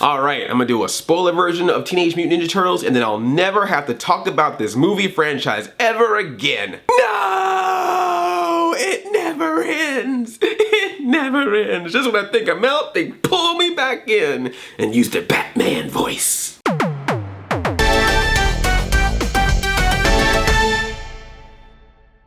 Alright, I'm gonna do a spoiler version of Teenage Mutant Ninja Turtles and then I'll never have to talk about this movie franchise ever again. No! It never ends! It never ends! Just when I think I'm out, they pull me back in and use their Batman voice.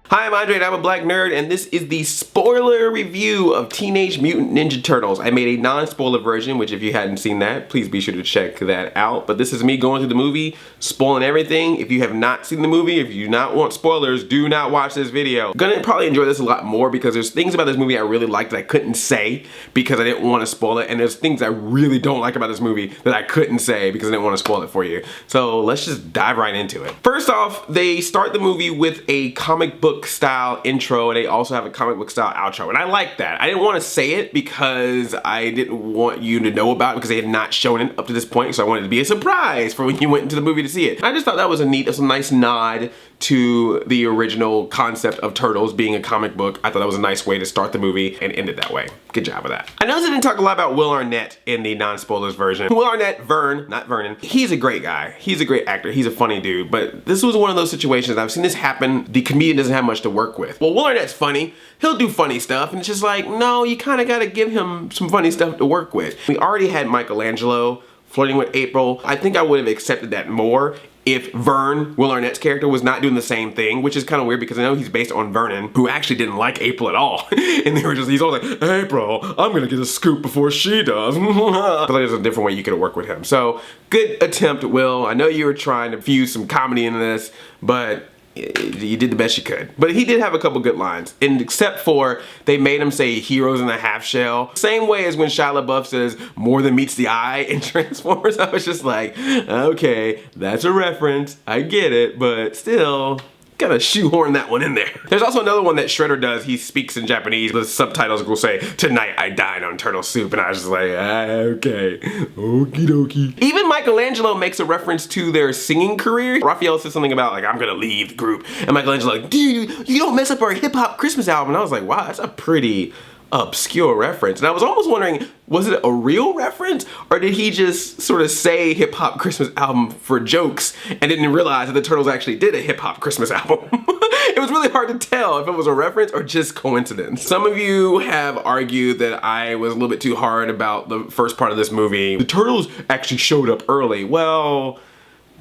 Hi, I'm Andre and I'm a black nerd, and this is the spoiler review of Teenage Mutant Ninja Turtles. I made a non-spoiler version, which if you hadn't seen that, please be sure to check that out. But this is me going through the movie, spoiling everything. If you have not seen the movie, if you do not want spoilers, do not watch this video. Gonna probably enjoy this a lot more because there's things about this movie I really liked that I couldn't say because I didn't want to spoil it, and there's things I really don't like about this movie that I couldn't say because I didn't want to spoil it for you. So let's just dive right into it. First off, they start the movie with a comic book style intro, and they also have a comic book style outro, and I like that. I didn't want to say it because I didn't want you to know about it because they had not shown it up to this point, so I wanted it to be a surprise for when you went into the movie to see it. I just thought that was a nice nod to the original concept of Turtles being a comic book. I thought that was a nice way to start the movie and end it that way. Good job with that. I noticed I didn't talk a lot about Will Arnett in the non-spoilers version. Will Arnett, Vern, not Vernon, he's a great guy. He's a great actor. He's a funny dude, but this was one of those situations, I've seen this happen, the comedian doesn't have much to work with. Well, Will Arnett's funny. He'll do funny stuff, and it's just like, no, you kind of got to give him some funny stuff to work with. We already had Michelangelo flirting with April. I think I would have accepted that more if Vern, Will Arnett's character, was not doing the same thing, which is kind of weird because I know he's based on Vernon, who actually didn't like April at all. And he's always like, April, I'm gonna get a scoop before she does. I thought there's a different way you could work with him. So, good attempt, Will. I know you were trying to fuse some comedy into this, but you did the best you could. But he did have a couple good lines, and except for they made him say heroes in a half shell. Same way as when Shia LaBeouf says more than meets the eye in Transformers. I was just like, okay, that's a reference. I get it, but still, gotta shoehorn that one in there. There's also another one that Shredder does. He speaks in Japanese, but the subtitles will say, tonight I dine on turtle soup. And I was just like, okay, okie dokie. Even Michelangelo makes a reference to their singing career. Raphael says something about like, I'm gonna leave the group. And Michelangelo like, dude, you don't mess up our hip hop Christmas album. And I was like, wow, that's a pretty obscure reference. And I was almost wondering, was it a real reference or did he just sort of say hip hop Christmas album for jokes and didn't realize that the Turtles actually did a hip hop Christmas album? It was really hard to tell if it was a reference or just coincidence. Some of you have argued that I was a little bit too hard about the first part of this movie. The Turtles actually showed up early. Well,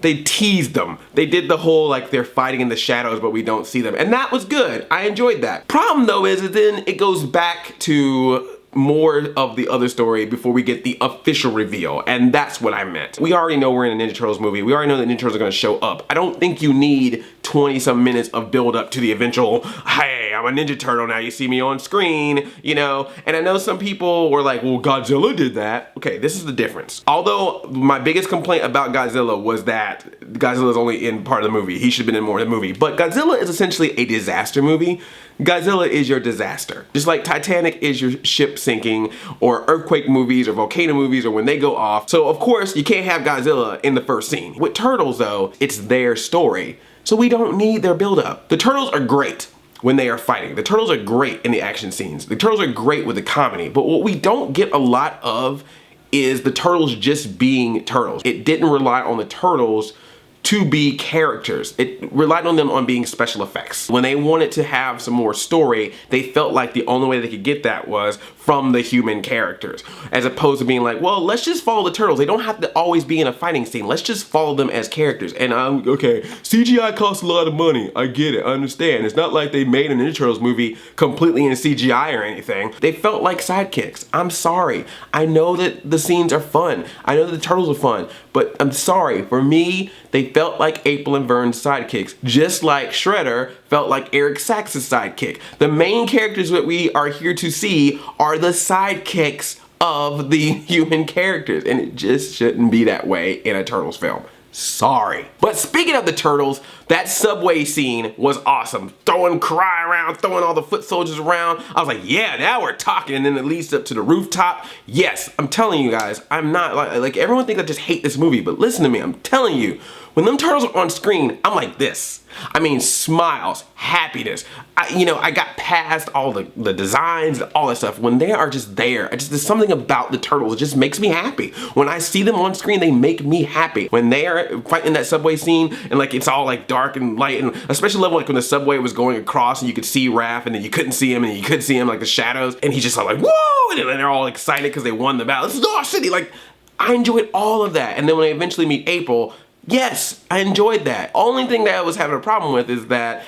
they teased them. They did the whole like they're fighting in the shadows but we don't see them, and that was good. I enjoyed that. Problem though is that then it goes back to more of the other story before we get the official reveal, and that's what I meant. We already know we're in a Ninja Turtles movie. We already know that Ninja Turtles are gonna show up. I don't think you need 20-some minutes of build up to the eventual, hey, I'm a Ninja Turtle now, you see me on screen, you know? And I know some people were like, well, Godzilla did that. Okay, this is the difference. Although my biggest complaint about Godzilla was that Godzilla's only in part of the movie. He should have been in more of the movie. But Godzilla is essentially a disaster movie. Godzilla is your disaster. Just like Titanic is your ship sinking, or earthquake movies, or volcano movies, or when they go off. So of course, you can't have Godzilla in the first scene. With Turtles though, it's their story. So we don't need their build-up. The Turtles are great when they are fighting. The Turtles are great in the action scenes. The Turtles are great with the comedy. But what we don't get a lot of is the Turtles just being Turtles. It didn't rely on the Turtles to be characters. It relied on them on being special effects. When they wanted to have some more story, they felt like the only way they could get that was from the human characters, as opposed to being like, well, let's just follow the Turtles. They don't have to always be in a fighting scene. Let's just follow them as characters. And okay, CGI costs a lot of money. I get it, I understand. It's not like they made a Ninja Turtles movie completely in CGI or anything. They felt like sidekicks. I'm sorry. I know that the scenes are fun. I know that the Turtles are fun, but I'm sorry. For me, they felt like April and Vern's sidekicks, just like Shredder felt like Eric Sachs' sidekick. The main characters that we are here to see are the sidekicks of the human characters, and it just shouldn't be that way in a Turtles film. Sorry. But speaking of the Turtles That subway scene was awesome. Throwing Cry around, throwing all the foot soldiers around. I was like, yeah, now we're talking. And then it leads up to the rooftop. Yes, I'm telling you guys, I'm not like everyone thinks I just hate this movie, but listen to me, I'm telling you, when them turtles are on screen, I'm like this. I mean, smiles, happiness. I got past all the designs, all that stuff. When they are just there, there's something about the turtles that just makes me happy. When I see them on screen, they make me happy. When they are fighting that subway scene and like it's all like dark and light, and especially level like when the subway was going across and you could see Raph and then you couldn't see him and you could see him like the shadows, and he's just all like, whoa, and then they're all excited because they won the battle. This is our city. Like, I enjoyed all of that. And then when I eventually meet April, yes, I enjoyed that. Only thing that I was having a problem with is that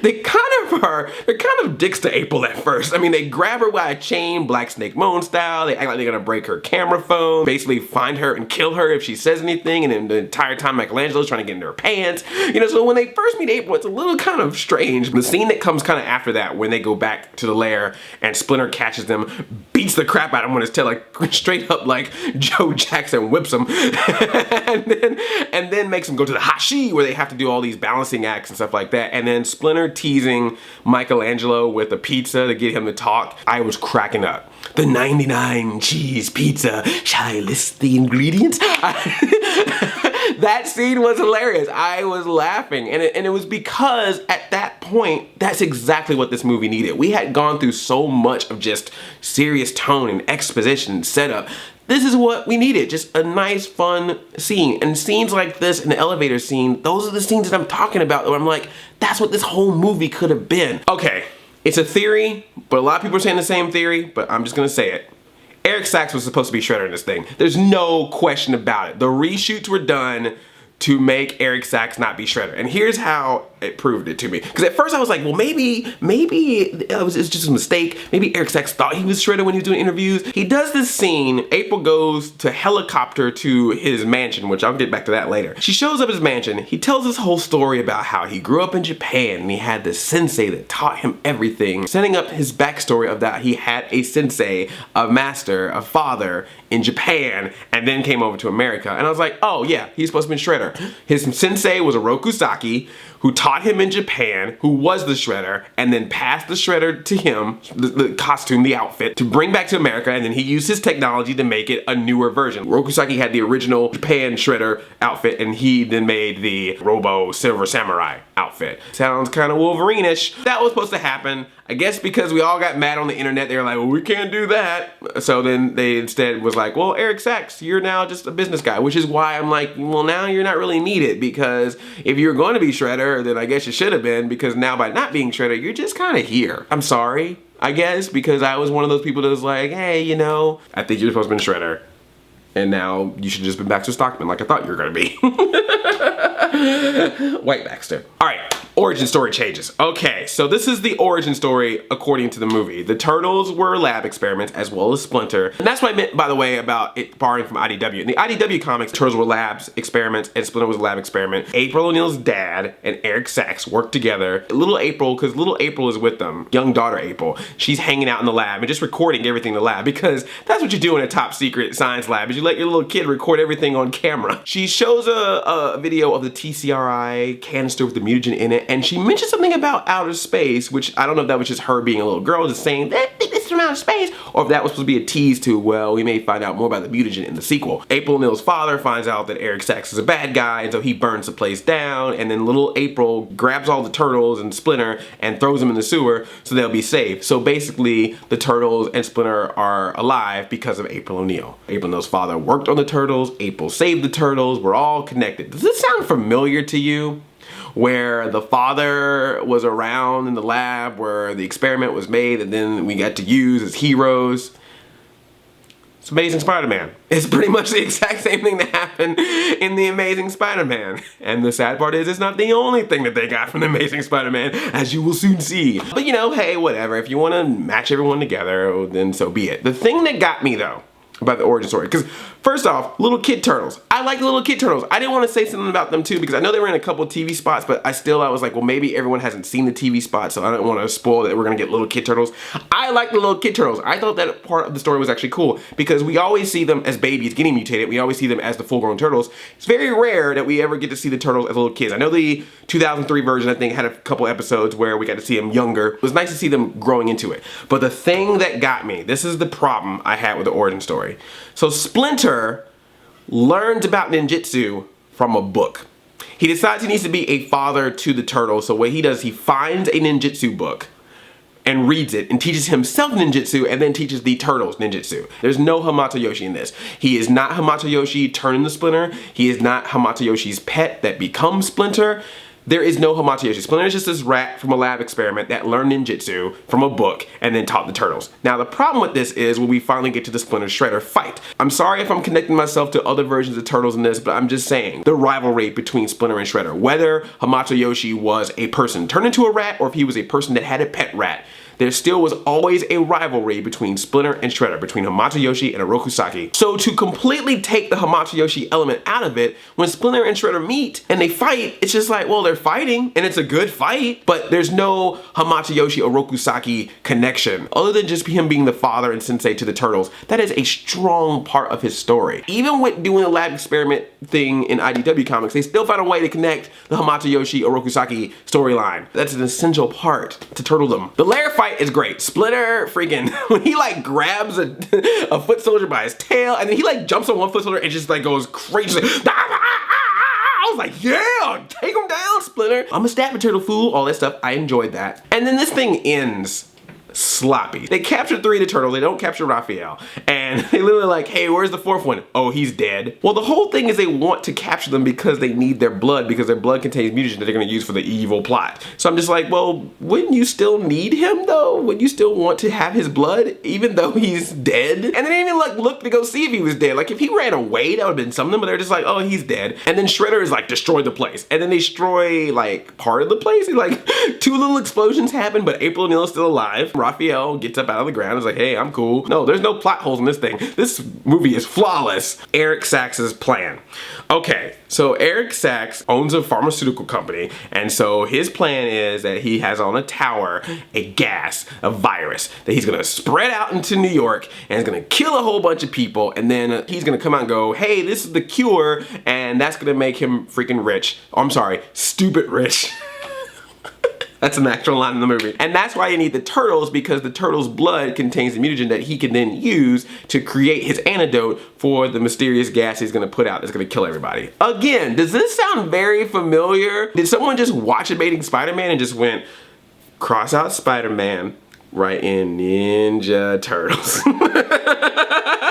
they're kind of dicks to April at first. I mean, they grab her by a chain, Black Snake Moan style. They act like they're gonna break her camera phone, basically find her and kill her if she says anything, and then the entire time Michelangelo's trying to get into her pants. So when they first meet April, it's a little kind of strange. The scene that comes kind of after that, when they go back to the lair and Splinter catches them, beats the crap out of him on his tail, like straight up like Joe Jackson whips him, and then makes him go to the hashi where they have to do all these balancing acts and stuff like that. And then Splinter teasing Michelangelo with a pizza to get him to talk. I was cracking up. The 99 cheese pizza. Shall I list the ingredients? That scene was hilarious. I was laughing, and it was because at that point, that's exactly what this movie needed. We had gone through so much of just serious tone and exposition and setup. This is what we needed, just a nice, fun scene. And scenes like this in the elevator scene, those are the scenes that I'm talking about, where I'm like, that's what this whole movie could have been. Okay, it's a theory, but a lot of people are saying the same theory, but I'm just gonna say it. Eric Sachs was supposed to be Shredder in this thing. There's no question about it. The reshoots were done to make Eric Sachs not be Shredder. And here's how it proved it to me. Because at first I was like, well, maybe it's just a mistake. Maybe Eric Sachs thought he was Shredder when he was doing interviews. He does this scene. April goes to helicopter to his mansion, which I'll get back to that later. She shows up at his mansion. He tells this whole story about how he grew up in Japan and he had this sensei that taught him everything, setting up his backstory of that he had a sensei, a master, a father in Japan, and then came over to America. And I was like, oh yeah, he's supposed to be Shredder. His sensei was a Rokusaki who taught him in Japan, who was the Shredder, and then passed the Shredder to him, the costume, the outfit, to bring back to America, and then he used his technology to make it a newer version. Rokusaki had the original Japan Shredder outfit, and he then made the Robo Silver Samurai outfit. Sounds kind of Wolverine-ish. That was supposed to happen. I guess because we all got mad on the internet, they were like, well, we can't do that. So then they instead was like, well, Eric Sachs, you're now just a business guy, which is why I'm like, well, now you're not really needed, because if you're going to be Shredder, then I guess you should have been, because now by not being Shredder, you're just kind of here. I'm sorry, I guess, because I was one of those people that was like, hey, I think you're supposed to be Shredder. And now you should have just been Baxter Stockman like I thought you were gonna be. White Baxter. All right, origin story changes. Okay, so this is the origin story according to the movie. The Turtles were lab experiments as well as Splinter. And that's what I meant, by the way, about it borrowing from IDW. In the IDW comics, Turtles were labs experiments and Splinter was a lab experiment. April O'Neil's dad and Eric Sachs worked together. Little April, because little April is with them, young daughter April, she's hanging out in the lab and just recording everything in the lab, because that's what you do in a top secret science lab, is you let your little kid record everything on camera. She shows a video of the TCRI canister with the mutagen in it, and she mentioned something about outer space, which I don't know if that was just her being a little girl just saying that this is from outer space, or if that was supposed to be a tease to, well, we may find out more about the mutagen in the sequel. April O'Neil's father finds out that Eric Sachs is a bad guy, and so he burns the place down, and then little April grabs all the Turtles and Splinter and throws them in the sewer so they'll be safe. So basically, the Turtles and Splinter are alive because of April O'Neil. April O'Neil's father worked on the Turtles, April saved the Turtles, we're all connected. Does this sound familiar to you? Where the father was around in the lab where the experiment was made and then we got to use as heroes. It's Amazing Spider-Man. It's pretty much the exact same thing that happened in The Amazing Spider-Man. And the sad part is it's not the only thing that they got from The Amazing Spider-Man, as you will soon see. But hey, whatever. If you want to match everyone together, then so be it. The thing that got me though, about the origin story. Because first off, little kid turtles. I like the little kid turtles. I didn't want to say something about them too because I know they were in a couple of TV spots, but I was like, well, maybe everyone hasn't seen the TV spot, so I don't want to spoil that we're going to get little kid turtles. I like the little kid turtles. I thought that part of the story was actually cool because we always see them as babies getting mutated. We always see them as the full-grown turtles. It's very rare that we ever get to see the turtles as little kids. I know the 2003 version, I think, had a couple episodes where we got to see them younger. It was nice to see them growing into it. But the thing that got me, this is the problem I had with the origin story. So Splinter learns about ninjutsu from a book. He decides he needs to be a father to the turtles. So what he does, he finds a ninjutsu book and reads it and teaches himself ninjutsu and then teaches the turtles ninjutsu. There's no Hamato Yoshi in this. He is not Hamato Yoshi turned into Splinter. He is not Hamato Yoshi's pet that becomes Splinter. There is no Hamato Yoshi. Splinter is just this rat from a lab experiment that learned ninjutsu from a book and then taught the turtles. Now the problem with this is when we finally get to the Splinter Shredder fight. I'm sorry if I'm connecting myself to other versions of Turtles in this, but I'm just saying the rivalry between Splinter and Shredder. Whether Hamato Yoshi was a person turned into a rat or if he was a person that had a pet rat, there still was always a rivalry between Splinter and Shredder, between Hamato Yoshi and Orokusaki. So to completely take the Hamato Yoshi element out of it, when Splinter and Shredder meet and they fight, it's just like, well, they're fighting and it's a good fight, but there's no Hamato Yoshi Orokusaki connection, other than just him being the father and sensei to the turtles. That is a strong part of his story. Even with doing the lab experiment thing in IDW comics, they still found a way to connect the Hamato Yoshi Orokusaki storyline. That's an essential part to Turtledom. The lair fight is great. Splinter freaking, when he like grabs a foot soldier by his tail and then he like jumps on one foot soldier and just like goes crazy. I was like, yeah, take him down, Splinter. I'm a Stafford Turtle fool, all that stuff. I enjoyed that. And then this thing ends sloppy. They captured 3 of the turtles, they don't capture Raphael. And they literally like, hey, where's the 4th one? Oh, he's dead. Well, the whole thing is they want to capture them because they need their blood, because their blood contains mutagen that they're gonna use for the evil plot. So I'm just like, well, wouldn't you still need him though? Would you still want to have his blood even though he's dead? And they didn't even like look to go see if he was dead. Like if he ran away, that would've been something, but they're just like, oh, he's dead. And then Shredder is like, destroy the place. And then they destroy like part of the place. Like 2 little explosions happen, but April O'Neil is still alive. Raphael gets up out of the ground and is like, hey, I'm cool. No, there's no plot holes in this thing. This movie is flawless. Eric Sachs's plan. Okay, so Eric Sachs owns a pharmaceutical company, and so his plan is that he has on a tower a gas, a virus, that he's gonna spread out into New York and is gonna kill a whole bunch of people, and then he's gonna come out and go, hey, this is the cure, and that's gonna make him freaking rich. Oh, I'm sorry, stupid rich. That's an actual line in the movie. And that's why you need the turtles, because the turtles' blood contains the mutagen that he can then use to create his antidote for the mysterious gas he's gonna put out that's gonna kill everybody. Again, does this sound very familiar? Did someone just watch Amazing Spider-Man and just went, cross out Spider-Man, write in Ninja Turtles?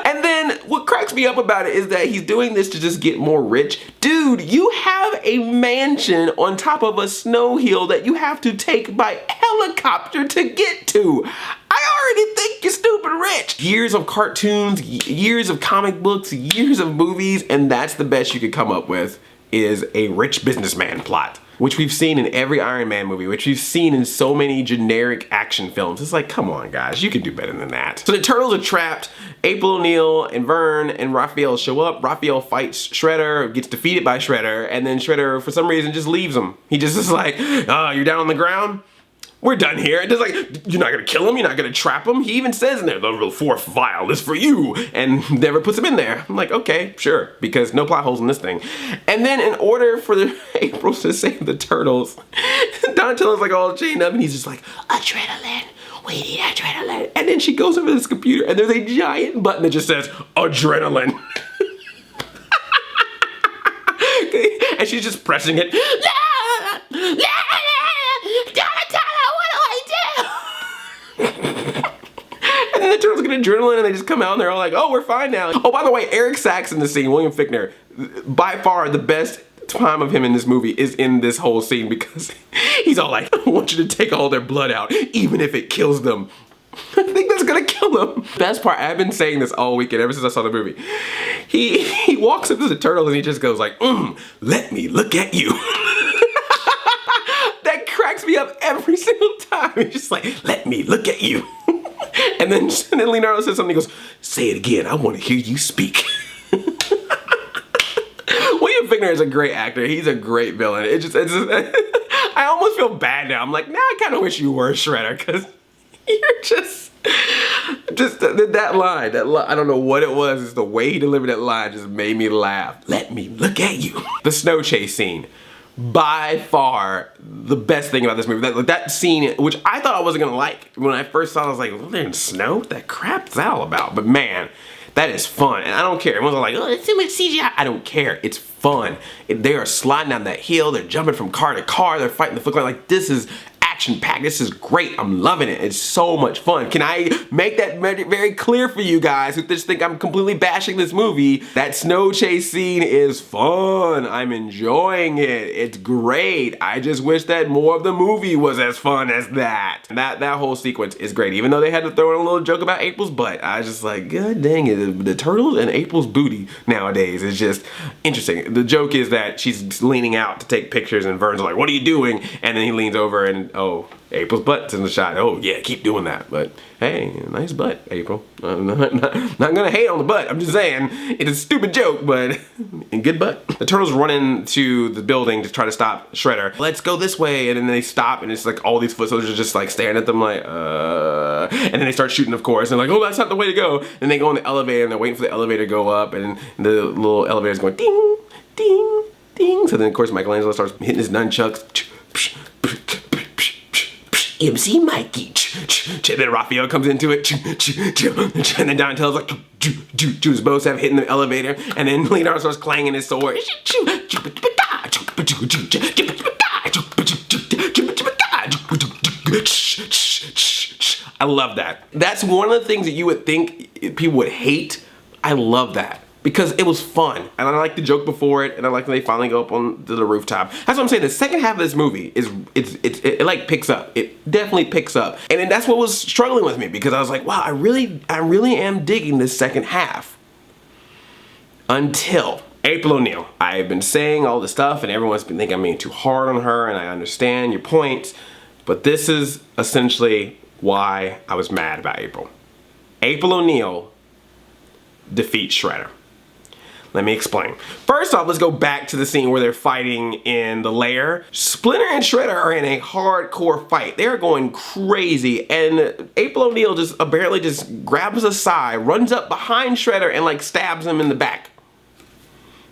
And then what cracks me up about it is that he's doing this to just get more rich. Dude, you have a mansion on top of a snow hill that you have to take by helicopter to get to. I already think you're stupid rich. Years of cartoons, years of comic books, years of movies, and that's the best you could come up with, is a rich businessman plot, which we've seen in every Iron Man movie, which we've seen in so many generic action films. It's like, come on guys, you can do better than that. So the turtles are trapped. April O'Neil and Vern and Raphael show up. Raphael fights Shredder, gets defeated by Shredder, and then Shredder, for some reason, just leaves him. He just is like, oh, you're down on the ground? We're done here. And just like, you're not gonna kill him, you're not gonna trap him. He even says in there, the 4th vial is for you, and never puts him in there. I'm like, okay, sure, because no plot holes in this thing. And then in order for April to save the turtles, Donatello's like all chained up, and he's just like, adrenaline. We need adrenaline. And then she goes over to this computer, and there's a giant button that just says, adrenaline. Okay? And she's just pressing it. And then the turtles get adrenaline and they just come out and they're all like, oh, we're fine now. Oh, by the way, Eric Sachs in the scene, William Fichtner, by far the best time of him in this movie is in this whole scene, because he's all like, I want you to take all their blood out, even if it kills them. I think that's gonna kill them. Best part, I've been saying this all weekend ever since I saw the movie. He walks up to the turtle and he just goes like, let me look at you. That cracks me up every single time. He's just like, let me look at you. And then Leonardo says something, he goes, say it again, I want to hear you speak. William Fichtner is a great actor. He's a great villain. It's just I almost feel bad now. I'm like, nah, I kind of wish you were Shredder, because you're just that line, I don't know what it was. It's the way he delivered that line just made me laugh. Let me look at you. The snow chase scene. By far the best thing about this movie. That scene, which I thought I wasn't gonna like. When I first saw it, I was like, well, they're in snow? What the crap's that all about? But man, that is fun. And I don't care. Everyone's like, oh, it's too much CGI. I don't care. It's fun. They are sliding down that hill. They're jumping from car to car. They're fighting the Foot Clan. Like, this is action-packed. This is great. I'm loving it. It's so much fun. Can I make that very clear for you guys who just think I'm completely bashing this movie? That snow chase scene is fun. I'm enjoying it. It's great. I just wish that more of the movie was as fun as that. That whole sequence is great. Even though they had to throw in a little joke about April's butt, I was just like, god dang it. The turtles and April's booty nowadays is just interesting. The joke is that she's leaning out to take pictures and Vern's like, what are you doing? And then he leans over and, oh, April's butt's in the shot. Oh yeah, keep doing that. But hey, nice butt, April. I'm not gonna hate on the butt. I'm just saying it's a stupid joke, but a good butt. The turtles run into the building to try to stop Shredder. Let's go this way, and then they stop, and it's like all these foot soldiers are just like staring at them like, and then they start shooting, of course, and like, oh, that's not the way to go. And they go in the elevator, and they're waiting for the elevator to go up, and the little elevator's going ding, ding, ding. So then, of course, Michelangelo starts hitting his nunchucks. MC Mikey. And then Raphael comes into it. And then Donatello's like, Judas both have hitting the elevator. And then Leonardo starts clanging his sword. I love that. That's one of the things that you would think people would hate. I love that. Because it was fun, and I like the joke before it, and I like when they finally go up on the rooftop. That's what I'm saying. The second half of this movie it like picks up. It definitely picks up, and then that's what was struggling with me, because I was like, wow, I really am digging this second half. Until April O'Neil. I've been saying all this stuff, and everyone's been thinking I'm being too hard on her, and I understand your points, but this is essentially why I was mad about April. April O'Neil defeats Shredder. Let me explain. First off, let's go back to the scene where they're fighting in the lair. Splinter and Shredder are in a hardcore fight. They're going crazy, and April O'Neil just apparently just grabs a side, runs up behind Shredder, and like stabs him in the back.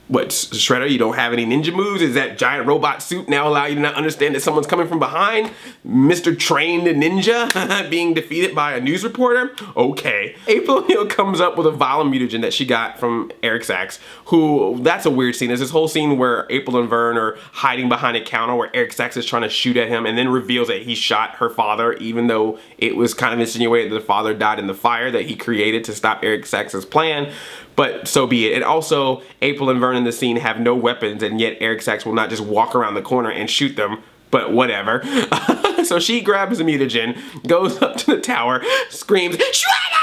What, Shredder, you don't have any ninja moves? Is that giant robot suit now allow you to not understand that someone's coming from behind? Mr. Trained Ninja being defeated by a news reporter? Okay. April O'Neil comes up with a vial of mutagen that she got from Eric Sachs, who, that's a weird scene. There's this whole scene where April and Vern are hiding behind a counter where Eric Sachs is trying to shoot at him and then reveals that he shot her father, even though it was kind of insinuated that the father died in the fire that he created to stop Eric Sachs' plan. But so be it. And also, April and Vern in the scene have no weapons, and yet Eric Sachs will not just walk around the corner and shoot them, but whatever. So she grabs the mutagen, goes up to the tower, screams, Shredder!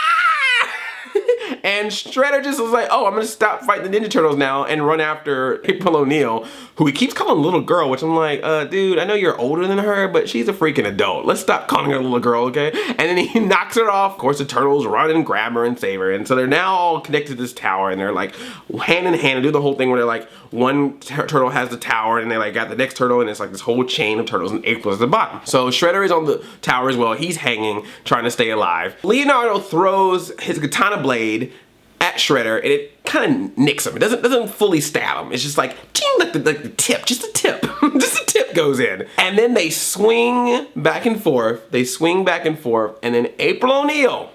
And Shredder just was like, oh, I'm gonna stop fighting the Ninja Turtles now and run after April O'Neil, who he keeps calling little girl, which I'm like, dude, I know you're older than her, but she's a freaking adult. Let's stop calling her little girl, okay? And then he knocks her off. Of course, the turtles run and grab her and save her. And so they're now all connected to this tower, and they're like hand in hand and do the whole thing where they're like, one turtle has the tower, and they like got the next turtle, and it's like this whole chain of turtles, and April's at the bottom. So Shredder is on the tower as well. He's hanging, trying to stay alive. Leonardo throws his katana blade at Shredder, and it kind of nicks him. It doesn't fully stab him. It's just like, ting, like the tip, just a tip. Just a tip goes in. And then they swing back and forth. They swing back and forth, and then April O'Neil,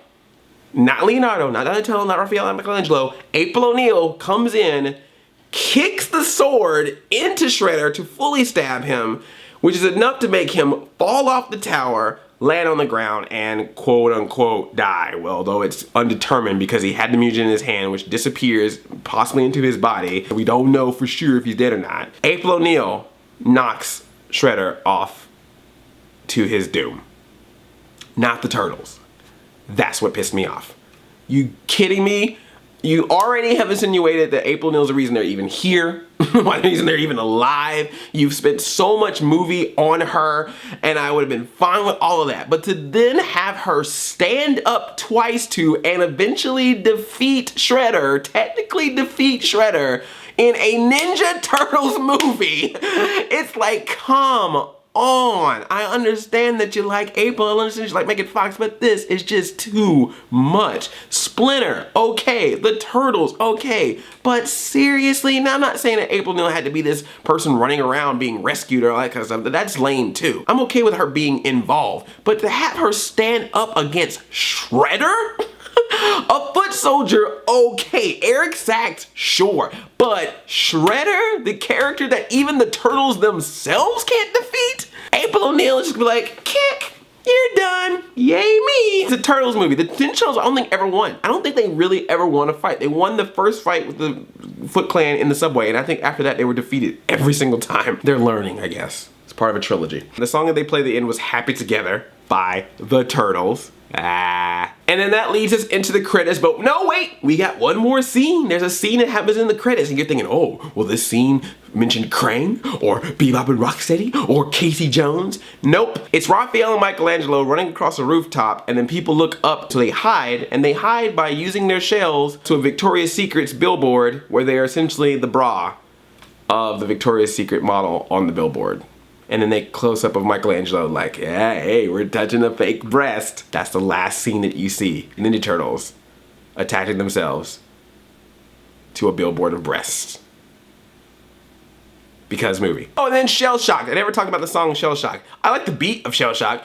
not Leonardo, not Donatello, not Raphael, not Michelangelo, April O'Neil comes in, kicks the sword into Shredder to fully stab him, which is enough to make him fall off the tower, land on the ground, and quote unquote die. Well, though it's undetermined because he had the mutagen in his hand, which disappears possibly into his body. We don't know for sure if he's dead or not. April O'Neil knocks Shredder off to his doom. Not the turtles. That's what pissed me off. You kidding me? You already have insinuated that April O'Neil's the reason they're even here. Why the reason they're even alive. You've spent so much movie on her, and I would have been fine with all of that. But to then have her stand up twice to and eventually defeat Shredder, technically defeat Shredder, in a Ninja Turtles movie, it's like, come on. I understand that you like April, I understand you like Megan Fox, but this is just too much. Splinter, okay. The Turtles, okay. But seriously, now I'm not saying that April O'Neil had to be this person running around being rescued or all that kind of stuff. That's lame too. I'm okay with her being involved, but to have her stand up against Shredder? A foot soldier, okay. Eric Sachs, sure. But Shredder, the character that even the Turtles themselves can't defeat? April O'Neil is just be like, kick, you're done, yay me. It's a Turtles movie. The Ninja Turtles I don't think ever won. I don't think they really ever won a fight. They won the first fight with the Foot Clan in the subway, and I think after that they were defeated every single time. They're learning, I guess. It's part of a trilogy. The song that they played at the end was Happy Together by the Turtles. And then that leads us into the credits, but no, wait, we got one more scene. There's a scene that happens in the credits, and you're thinking, oh, will this scene mention Krang, or Bebop and Rocksteady, or Casey Jones? Nope, it's Raphael and Michelangelo running across a rooftop, and then people look up, so they hide, and they hide by using their shells to a Victoria's Secret's billboard, where they are essentially the bra of the Victoria's Secret model on the billboard. And then they close up of Michelangelo like, yeah, hey, we're touching a fake breast. That's the last scene that you see. Ninja Turtles attaching themselves to a billboard of breasts. Because movie. Oh, and then Shell Shock. I never talked about the song Shell Shock. I like the beat of Shell Shock.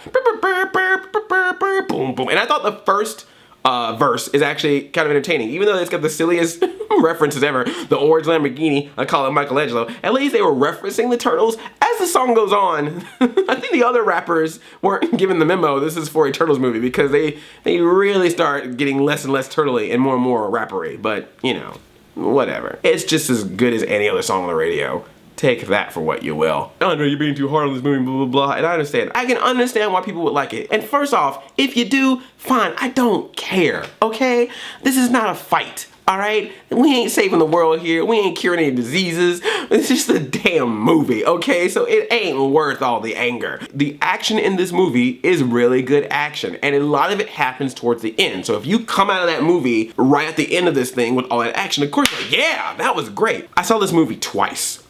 Boom, boom. And I thought the first verse is actually kind of entertaining. Even though it's got the silliest references ever. The orange Lamborghini, I call it Michelangelo. At least they were referencing the Turtles. As the song goes on, I think the other rappers weren't given the memo, this is for a Turtles movie, because they really start getting less and less turtly and more rappery. But, you know, whatever. It's just as good as any other song on the radio. Take that for what you will. Andre, you're being too hard on this movie, blah, blah, blah. And I understand. I can understand why people would like it. And first off, if you do, fine. I don't care, okay? This is not a fight, all right? We ain't saving the world here. We ain't curing any diseases. It's just a damn movie, okay? So it ain't worth all the anger. The action in this movie is really good action. And a lot of it happens towards the end. So if you come out of that movie right at the end of this thing with all that action, of course, you're like, yeah, that was great. I saw this movie twice.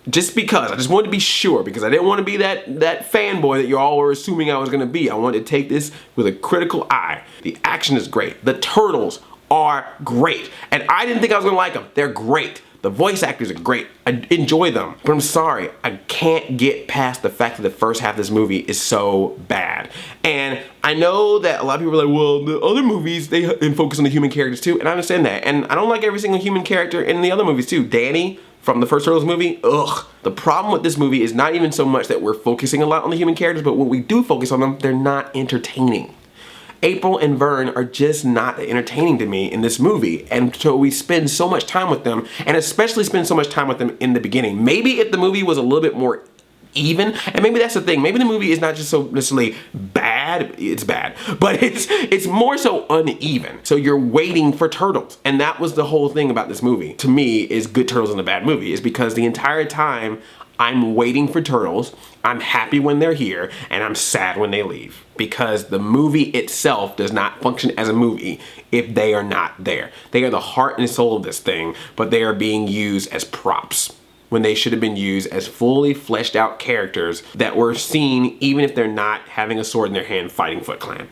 Just because, I just wanted to be sure, because I didn't want to be that fanboy that you all were assuming I was going to be. I wanted to take this with a critical eye. The action is great. The Turtles are great. And I didn't think I was going to like them. They're great. The voice actors are great. I enjoy them. But I'm sorry, I can't get past the fact that the first half of this movie is so bad. And I know that a lot of people are like, well, the other movies, they focus on the human characters too. And I understand that. And I don't like every single human character in the other movies too. Danny from the first Turtles movie, ugh. The problem with this movie is not even so much that we're focusing a lot on the human characters, but when we do focus on them, they're not entertaining. April and Vern are just not entertaining to me in this movie, and so we spend so much time with them, and especially spend so much time with them in the beginning. Maybe if the movie was a little bit more even, and maybe that's the thing, maybe the movie is not just so necessarily bad, it's bad, but it's more so uneven. So you're waiting for Turtles, and that was the whole thing about this movie. To me, is good Turtles and a bad movie, is because the entire time I'm waiting for Turtles, I'm happy when they're here, and I'm sad when they leave. Because the movie itself does not function as a movie if they are not there. They are the heart and soul of this thing, but they are being used as props when they should have been used as fully fleshed out characters that were seen even if they're not having a sword in their hand fighting Foot Clan.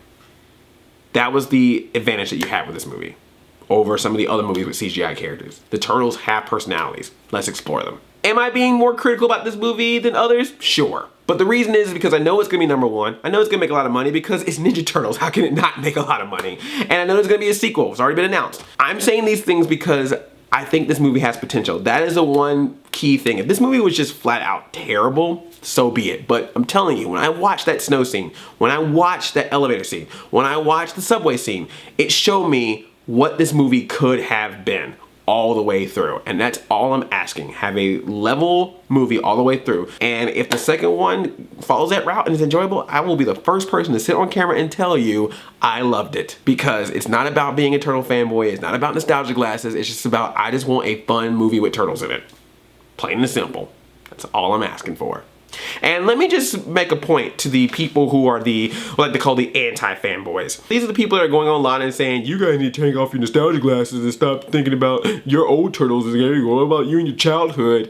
That was the advantage that you had with this movie over some of the other movies with CGI characters. The Turtles have personalities. Let's explore them. Am I being more critical about this movie than others? Sure. But the reason is because I know it's gonna be #1. I know it's gonna make a lot of money because it's Ninja Turtles. How can it not make a lot of money? And I know there's gonna be a sequel. It's already been announced. I'm saying these things because I think this movie has potential. That is the one key thing. If this movie was just flat out terrible, so be it. But I'm telling you, when I watched that snow scene, when I watched that elevator scene, when I watched the subway scene, it showed me what this movie could have been. all the way through. And that's all I'm asking. Have a level movie all the way through. And if the second one follows that route and is enjoyable, I will be the first person to sit on camera and tell you I loved it. Because it's not about being a turtle fanboy. It's not about nostalgia glasses. It's just about, I just want a fun movie with turtles in it. Plain and simple. That's all I'm asking for. And let me just make a point to the people who are what they call the anti-fanboys. These are the people that are going online and saying, you guys need to take off your nostalgia glasses and stop thinking about your old turtles. What about you and your childhood?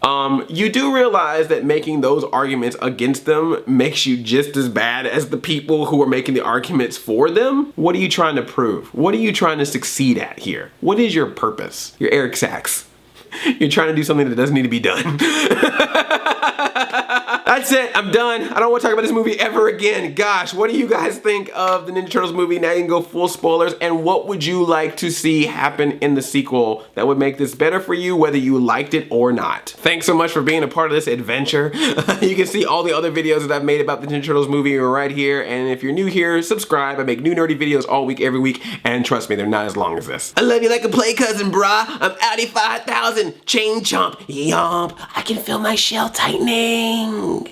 You do realize that making those arguments against them makes you just as bad as the people who are making the arguments for them. What are you trying to prove? What are you trying to succeed at here? What is your purpose? You're Eric Sachs. You're trying to do something that doesn't need to be done. That's it. I'm done. I don't want to talk about this movie ever again. Gosh, what do you guys think of the Ninja Turtles movie? Now you can go full spoilers. And what would you like to see happen in the sequel that would make this better for you, whether you liked it or not? Thanks so much for being a part of this adventure. You can see all the other videos that I've made about the Ninja Turtles movie right here. And if you're new here, subscribe. I make new nerdy videos all week, every week. And trust me, they're not as long as this. I love you like a play cousin, brah. I'm Audi 5000. Chain chomp. Yomp. I can feel my shell tightening.